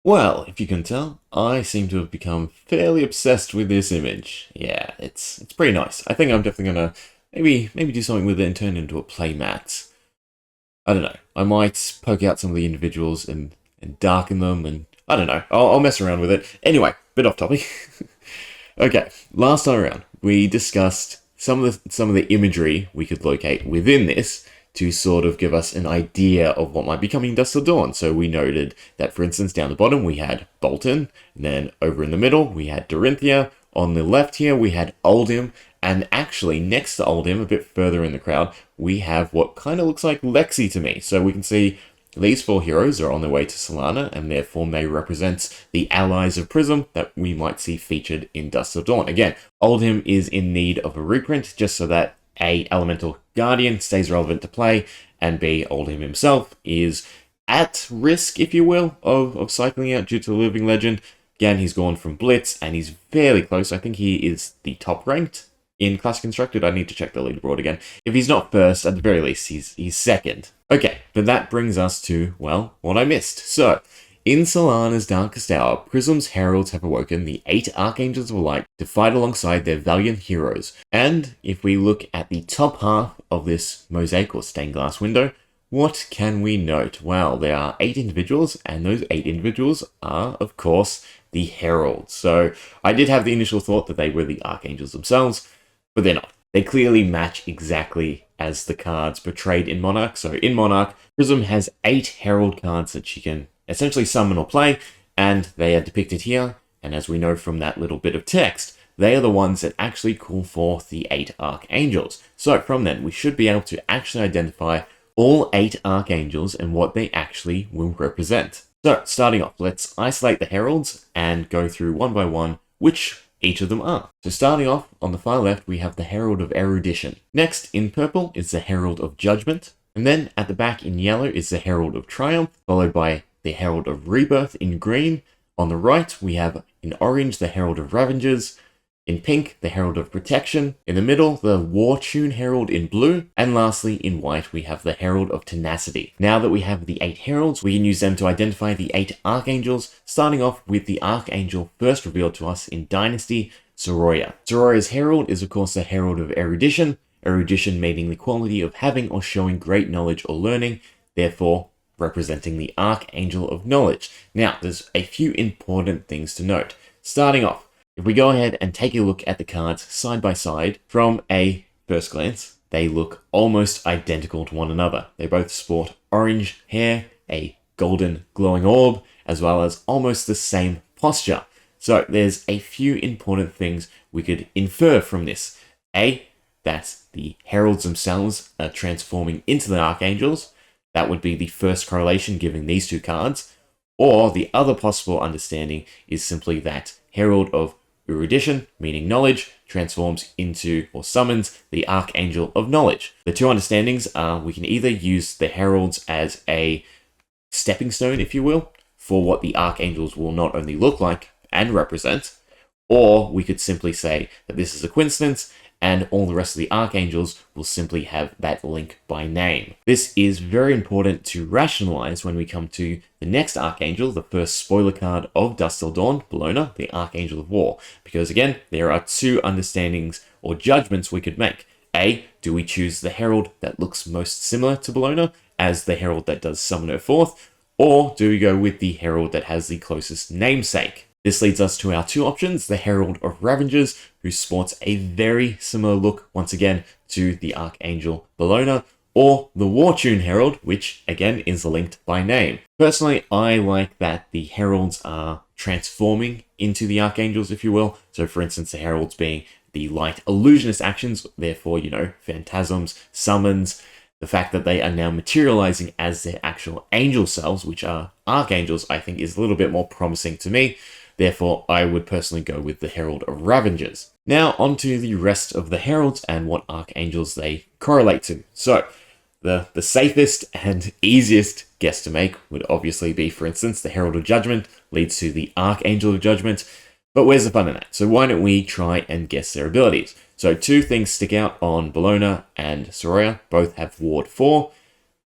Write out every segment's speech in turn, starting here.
Well, if you can tell, I seem to have become fairly obsessed with this image. Yeah, it's pretty nice. I think I'm definitely gonna maybe do something with it and turn it into a playmat. I don't know. I might poke out some of the individuals and darken them, and I don't know. I'll mess around with it. Anyway, bit off topic. Okay, last time around we discussed some of the imagery we could locate within this to sort of give us an idea of what might be coming in Dusk Till Dawn. So we noted that, for instance, down the bottom we had Bolton, and then over in the middle we had Dorinthia. On the left here we had Oldhim, and actually next to Oldhim, a bit further in the crowd, we have what kind of looks like Lexi to me. So we can see these four heroes are on their way to Solana, and therefore may represent the allies of Prism that we might see featured in Dusk Till Dawn. Again, Oldhim is in need of a reprint, just so that A, Elemental Guardian stays relevant to play, and B, Oldhim himself is at risk, if you will, of cycling out due to the Living Legend. Again, he's gone from Blitz, and he's fairly close. I think he is the top ranked in Classic Constructed. I need to check the leaderboard again. If he's not first, at the very least, he's second. Okay, but that brings us to, well, what I missed. So, in Solana's darkest hour, Prism's heralds have awoken the 8 Archangels of Light to fight alongside their valiant heroes. And if we look at the top half of this mosaic or stained glass window, what can we note? Well, there are 8 individuals, and those 8 individuals are, of course, the heralds. So, I did have the initial thought that they were the Archangels themselves, but they're not. They clearly match exactly as the cards portrayed in Monarch. So in Monarch, Prism has 8 Herald cards that she can essentially summon or play, and they are depicted here. And as we know from that little bit of text, they are the ones that actually call forth the 8 Archangels. So from them, we should be able to actually identify all 8 Archangels and what they actually will represent. So starting off, let's isolate the Heralds and go through one by one which each of them are. So starting off, on the far left, we have the Herald of Erudition. Next, in purple, is the Herald of Judgment. And then at the back in yellow is the Herald of Triumph, followed by the Herald of Rebirth in green. On the right, we have in orange, the Herald of Ravengers. In pink, the Herald of Protection. In the middle, the War Tune Herald in blue. And lastly, in white, we have the Herald of Tenacity. Now that we have the 8 Heralds, we can use them to identify the 8 Archangels, starting off with the Archangel first revealed to us in Dynasty, Soroya. Soroya's Herald is of course the Herald of Erudition, erudition meaning the quality of having or showing great knowledge or learning, therefore representing the Archangel of Knowledge. Now, there's a few important things to note. Starting off, if we go ahead and take a look at the cards side by side, from a first glance, they look almost identical to one another. They both sport orange hair, a golden glowing orb, as well as almost the same posture. So there's a few important things we could infer from this. A, that the heralds themselves are transforming into the archangels. That would be the first correlation given these two cards. Or the other possible understanding is simply that Herald of Erudition, meaning knowledge, transforms into or summons the Archangel of Knowledge. The two understandings are we can either use the heralds as a stepping stone, if you will, for what the Archangels will not only look like and represent, or we could simply say that this is a coincidence and all the rest of the Archangels will simply have that link by name. This is very important to rationalize when we come to the next Archangel, the first spoiler card of Dusk Till Dawn, Bologna, the Archangel of War. Because again, there are two understandings or judgments we could make. A, do we choose the herald that looks most similar to Bologna as the herald that does summon her forth, or do we go with the herald that has the closest namesake? This leads us to our two options, the Herald of Ravengers, who sports a very similar look, once again, to the Archangel Bologna, or the War Tune Herald, which, again, is linked by name. Personally, I like that the Heralds are transforming into the Archangels, if you will. So, for instance, the Heralds being the light illusionist actions, therefore, phantasms, summons, the fact that they are now materializing as their actual angel selves, which are Archangels, I think is a little bit more promising to me. Therefore, I would personally go with the Herald of Ravengers. Now, onto the rest of the Heralds and what Archangels they correlate to. So, the safest and easiest guess to make would obviously be, for instance, the Herald of Judgment leads to the Archangel of Judgment. But where's the fun in that? So why don't we try and guess their abilities? So two things stick out on Bologna and Soroya. Both have Ward 4.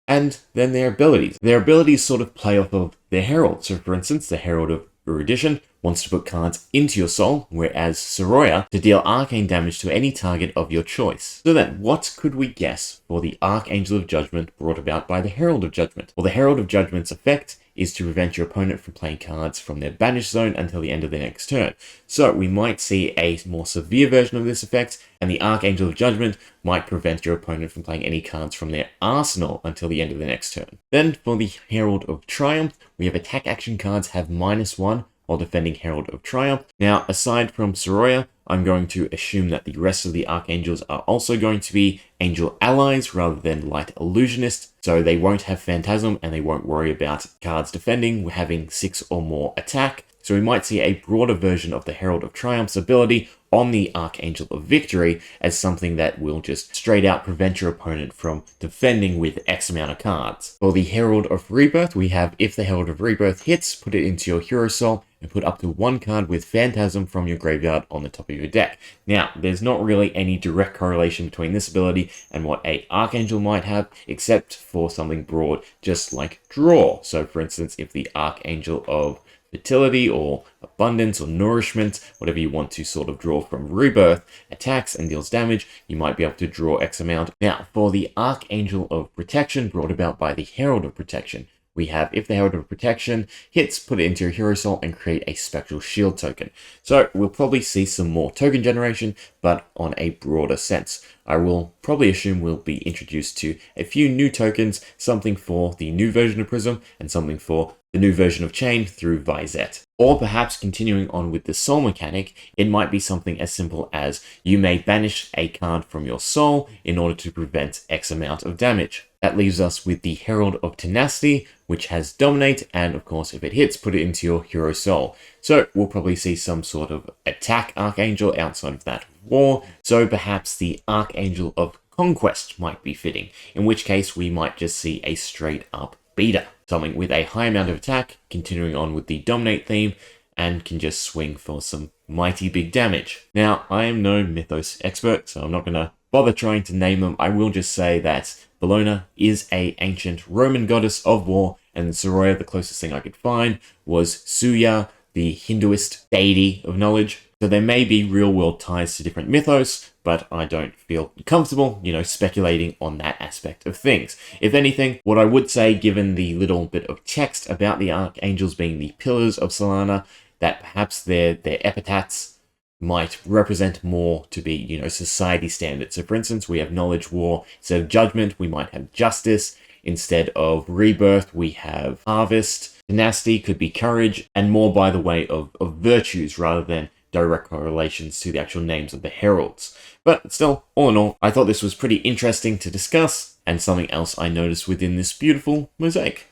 And then their abilities. Their abilities sort of play off of their herald. So for instance, the Herald of Erudition wants to put cards into your soul, whereas Soroya to deal arcane damage to any target of your choice. So then, what could we guess for the Archangel of Judgment brought about by the Herald of Judgment? Well, the Herald of Judgment's effect is to prevent your opponent from playing cards from their banished zone until the end of their next turn. So we might see a more severe version of this effect, and the Archangel of Judgment might prevent your opponent from playing any cards from their arsenal until the end of the next turn. Then for the Herald of Triumph, we have attack action cards have -1 while defending Herald of Triumph. Now, aside from Soroya, I'm going to assume that the rest of the Archangels are also going to be Angel Allies rather than Light Illusionists, so they won't have Phantasm and they won't worry about cards defending having 6 or more attack. So we might see a broader version of the Herald of Triumph's ability on the Archangel of Victory as something that will just straight out prevent your opponent from defending with X amount of cards. For the Herald of Rebirth, we have if the Herald of Rebirth hits, put it into your Hero Soul and put up to 1 card with Phantasm from your graveyard on the top of your deck. Now, there's not really any direct correlation between this ability and what a Archangel might have, except for something broad, just like Draw. So for instance, if the Archangel of Fertility or Abundance or Nourishment, whatever you want to sort of draw from Rebirth, attacks and deals damage, you might be able to draw X amount. Now, for the Archangel of Protection brought about by the Herald of Protection, we have if the Herald of Protection hits, put it into your Hero Soul and create a Spectral Shield token. So we'll probably see some more token generation, but on a broader sense. I will probably assume we'll be introduced to a few new tokens, something for the new version of Prism and something for the new version of Chain through Vizet. Or perhaps continuing on with the soul mechanic, it might be something as simple as you may banish a card from your soul in order to prevent X amount of damage. That leaves us with the Herald of Tenacity, which has Dominate, and of course if it hits, put it into your Hero Soul. So we'll probably see some sort of attack Archangel outside of that war, so perhaps the Archangel of Conquest might be fitting, in which case we might just see a straight up beater. Something with a high amount of attack, continuing on with the Dominate theme, and can just swing for some mighty big damage. Now, I am no Mythos expert, so I'm not going to bother trying to name them. I will just say that Bellona is an ancient Roman goddess of war, and Soroya, the closest thing I could find, was Suya, the Hinduist deity of knowledge. So there may be real-world ties to different mythos, but I don't feel comfortable, speculating on that aspect of things. If anything, what I would say, given the little bit of text about the Archangels being the pillars of Solana, that perhaps their epithets might represent more to be, society standards. So for instance, we have Knowledge War. Instead of Judgment, we might have Justice. Instead of Rebirth, we have Harvest. Tenacity could be Courage, and more by the way of virtues rather than direct correlations to the actual names of the heralds. But still, all in all, I thought this was pretty interesting to discuss, and something else I noticed within this beautiful mosaic.